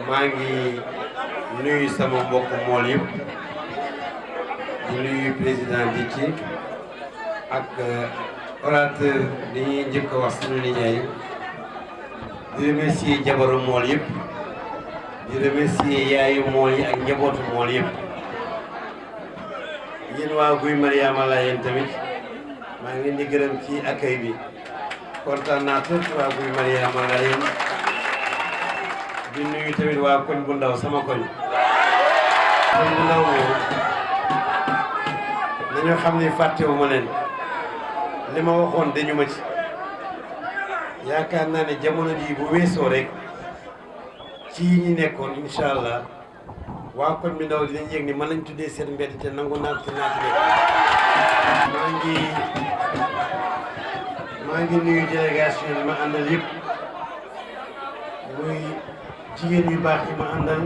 maa ngi nuyu sama mbokk mool yëpp di nuyu président di ci ak orateur di ñuy njëkk a wax suñu nijaay di remercier jabaru mool yëpp di remercier yaayu mool yi ak njabootu mool yëpp yéen waa Guy Mariama la yéen tamit maa ngi leen di gërëm ci accueil bi kontaan naa trop waa Guy Mariama la yéen di nuyu tamit waa koñ bu ndaw sama koñ bu ndaw moom dañoo xam ni fàttewu ma leen li ma waxoon dañu ma ci yaakaar naa ne jamono ji bu weesoo rek ci yi ñu nekkoon incha allah waa koñ bi ndaw dinañ yëg ni mën nañ tuddee seen mbedd te nangu naat ci naat maa ngi nuyu délégation yi ma àndal yëpp muy jigéen yu baax yi ma àndal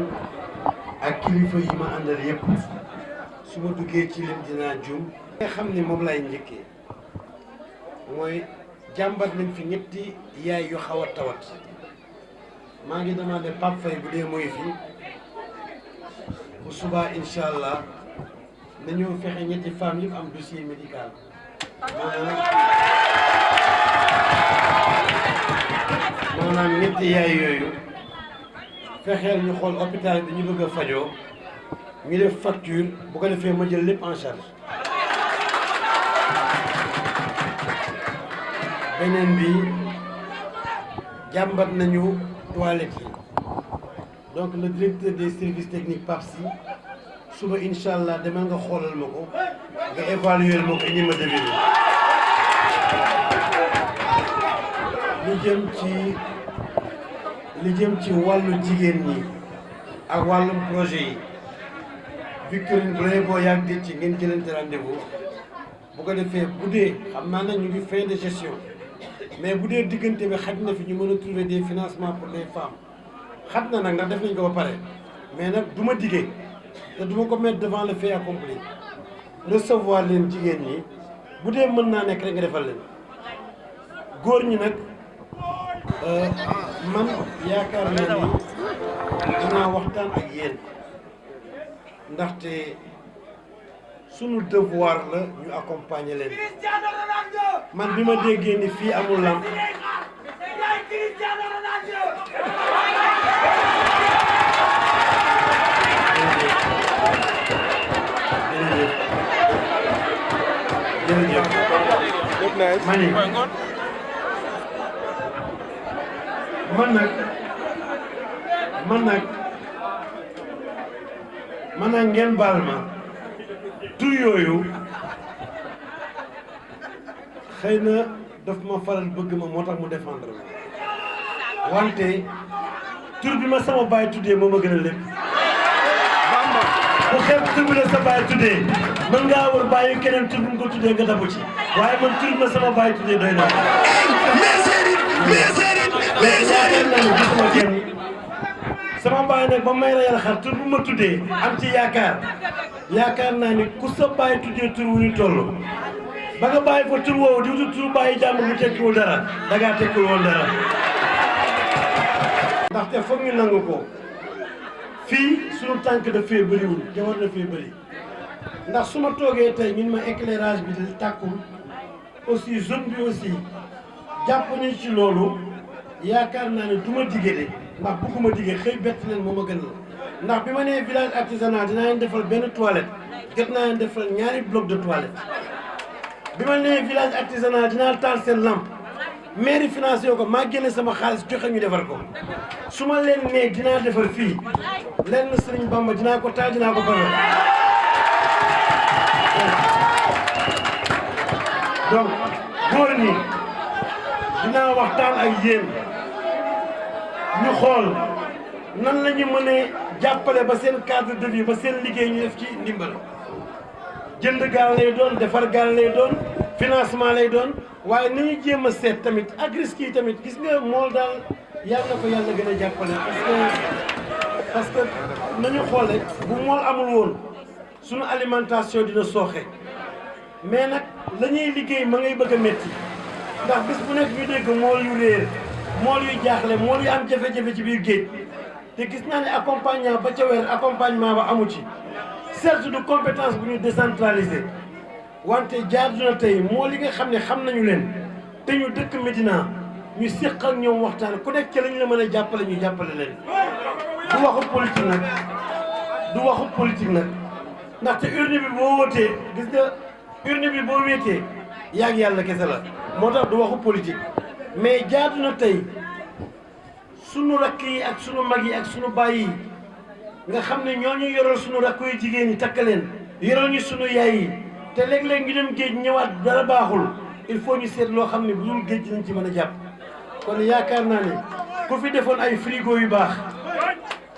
ak kilifa yi ma àndal yëpp su ma duggee ci lim dinaa juum. nga xam ni moom lay njëkkee mooy jàmbat nañ fi ñetti yaay yu xaw a tawat maa ngi demandé Pape Faye bu dee mooy fi bu subaa incha allah nañoo fexe ñetti femmes yëpp am dossier médical maanaam ñetti yaay yooyu fexeel ñu xool hôpital bi ñu bëgg a fajoo ñu def facture bu ko defee ma jël lépp en charge. beneen bi jàmbat nañu toilettes yi donc le directeur des services techniques PAPSI suba incha allah demal nga xoolal ma ko nga évaluer ma ko indi ma devis li jëm ci wàllu jigéen ñi ak wàllum projet yi Victorine bu lay boo yàgg ci ngeen jëlante rendez-vous bu ko defee bu dee xam naa ne ñu ngi fin de gestion mais bu dee diggante bi xaj na fi ñu mën a trouver des financements pour les femmes xat na nag ndax def nañ ko ba pare mais nag du ma diggee te du ma ko mettre devant le fait accompli recevoir leen jigéen ñi bu dee mën naa nekk rek nga defal leen góor ñi nag man yaakaar naa ni dinaa waxtaan ak yéen ndaxte sunu devoir la ñu accompagner leen man bi ma déggee ni fii amul lamp jërëjëf mani man nag ngeen baal ma tur yooyu xëy na daf ma faral bëgg ma moo tax mu défendre ma wante tur bi ma sama baay tuddee moo ma gën a lépp bu xeeb tur bi la sa baay tuddee mën ngaa war bàyyi keneen tur bi mu ko tuddee nga dabu ci waaye man tur bi ma sama baay tuddee doy na gisuma kenn sama baay nag ba may reyal xar tur bu ma tuddee am ci yaakaar naa ni ku sa baay tuddee tur wu ñu toll ba nga bàyyi fa tur woowu di wutu tur bàyyi jàmm bu tekkiwul dara dangaa tekkul woon dara ndaxte foog ñu nangu ko fii suñu tànk dafee bëriwul te war na fee bëri ndax su ma toogee tey ñun ma éclairage bi di tàkkul aussi zone bi aussi jàpp ñu ci loolu yaakaar naa ne du ma digge de ndax bëgguma digge xëy bett leen moo ma gën la ndax bi ma nee village artisanal dinaa leen defal benn toilette jot naa leen defal ñaari bloc de toilette bi ma nee village artisanal dinaa taal seen lampe mairie financé ko maa génne sama xaalis joxe ñu defar ko su ma leen nee dinaa defar fii lenn Sëriñ Bamba dinaa ko taal dinaa ko bëgg donc góor ñi dinaa waxtaan ak yéen ñu xool nan la ñu mënee jàppale ba seen cadre de vie ba seen liggéey ñu def ci ndimbal jënd gaal lay doon defar gaal lay doon financement lay doon waaye ni ñu jéem a seet tamit ak risques yi tamit gis nga mool daal yàlla na ko yàlla gën a jàppale parce que nañu xoole bu mool amul woon suñu alimentation dina sooxe mais nag la ñuy liggéey ma ngay bëgg a métti ndax bis bu nekk ñu dégg mool yu réer mool yu jaaxle mool yu am jafe-jafe ci biir géej te gis naa ne accompagnement ba ca weer accompagnement ba amu ci certes du compétence bu ñu décentralisé wante jaadu na tey moo li nga xam ne xam nañu leen te ñu dëkk Médina ñu séq ak ñoom waxtaan ku nekk ci lañ la mën a jàppale ñu jàppale leen du waxu politique nag du waxu politique nag ndaxte urne bi boo wootee gis nga urne bi boo wéetee yàgg yàlla kese la moo tax du waxu politique mais jaadu na tey sunu rakk yi ak sunu mag yi ak sunu baay yi nga xam ne ñoo ñu yoral sunu rakk yu jigéen ñi takk leen yoral ñu sunu yaay yi te léeg-léeg ñu dem géej ñëwaat dara baaxul il faut ñu seet loo xam ne bu dul géej dinañ ci mën a jàpp kon yaakaar naa ne ku fi defoon ay frigo yu baax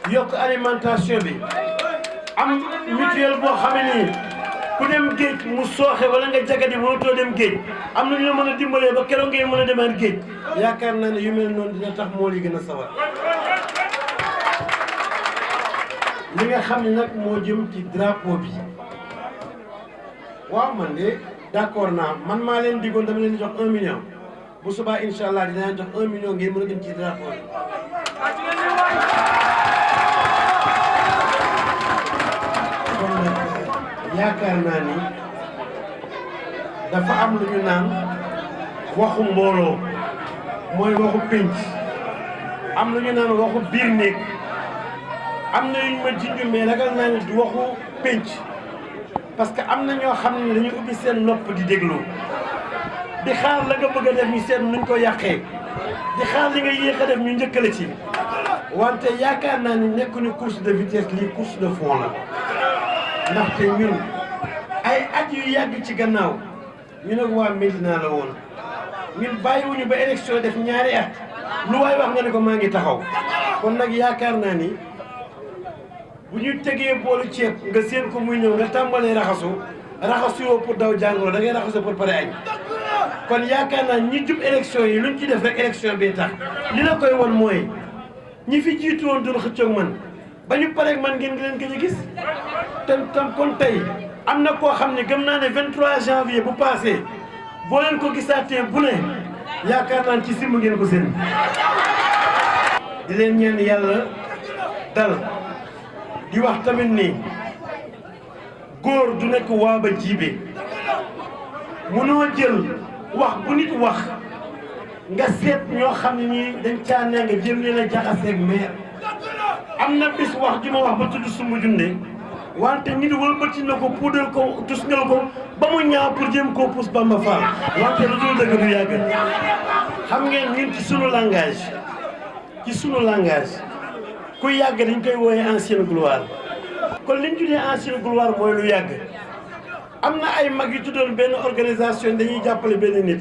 yokk alimentation bi am mutuelle boo xam ne ku dem géej mu sooxe wala nga jagadi mënatoo dem géej am na ñu la mën a dimbalee ba keroog ngay mën a demaat géej yaakaar naa ne yu mel noonu dina tax mool yi gën a sawar li nga xam ne nag moo jëm ci drapeau bi waaw man de d'accord naa man maa leen digoon dama leen di jox 1 million bu subaa incha allah dinaa jox 1 million ngeen mën a dem ci drapeau bi kon nag yaakaar naa ni dafa am lu ñu naan waxu mbooloo mooy waxu pénc am lu ñu naan waxu biir néeg am na yu ñu ma junj mais ragal naa ni du waxu pénc parce que am na ñoo xam ne dañu ubbi seen nopp di déglu di xaar la nga bëgg a def ñu seet nuñ ko yàqee di xaar li nga yéex a def ñu njëkkale ci wante yaakaar naa ni nekkuñu course de vitesse lii course de fond la ndaxte ñun ay at yu yàgg ci gannaaw ñu ne waa Médina la woon ñun bàyyiwuñu ba élection def ñaari at lu waay wax nga ne ko maa ngi taxaw kon nag yaakaar naa ni bu ñu tegee boolu ceeb nga séen ko muy ñëw nga tàmbalee raxasu yoo pour daw jàngoro da ngay raxasu pour pare añ kon yaakaar naa ñi jub élection yi luñ ci def rek élection bi tax li la koy won mooy ñi fi jiitu woon doon xëccoog man ba ñu pareeg man ngeen ngi leen gëj a gis tam kon tey am na koo xam ne gëm naa ne 23 janvier bu passé boo leen ko gisaatee bu ne yaakaar naa ci simb ngeen ko seen di leen ñaan yàlla dal di wax tamit ni góor du nekk waa ba jiibe mënoo jël wax bu nit wax nga seet ñoo xam ne ñii dañ caa ne nga jël leen a jaxaseeg meer am na bis wax ji ma wax ba tudd sumb junde wante nit wëlbati na ko puudal ko tusngal ko ba mu ñaaw pour jëm koo pousse Bamba Fall wante lu dul dëgg du yàgg xam ngeen ñun ci sunu langage ku yàgg dañ koy wooyee ancienne gloire kon liñ tuddee ancienne gloire mooy lu yàgg am na ay mag yu tuddoon benn organisation dañuy jàppale benn nit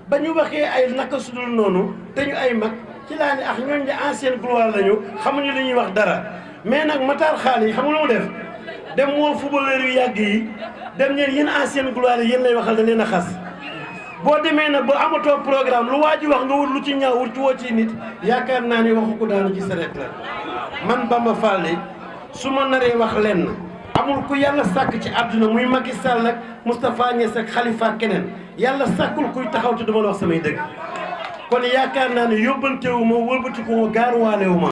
ba ñu waxee ay naka sudul noonu te ñu ay mag ci laa ne ak ñooñu de ancienne gloire lañu xamuñu li ñuy wax dara mais nag Matar Xaal yi xamu lu mu def dem woo footballeur yu yàgg yi dem ñeen yéen ancienne gloire yi yéen lay waxal da leen a xas boo demee nag ba amatoo programme lu waa ji wax nga wut lu ci ñaaw wut ci woo ci nit yaakaar naa ni waxu ko daanu ci sareet la man Bamba Fall su ma naree wax lenn amul ku yàlla sàkk ci àdduna muy Macky Sall ak Moustapha Niasse ak Khalifa ak keneen yàlla sàkkul kuy taxaw te dama la wax samay dëgg kon yaakaar naa ne yóbbantewu ma wëlbatiku ma gaaruwaale wu ma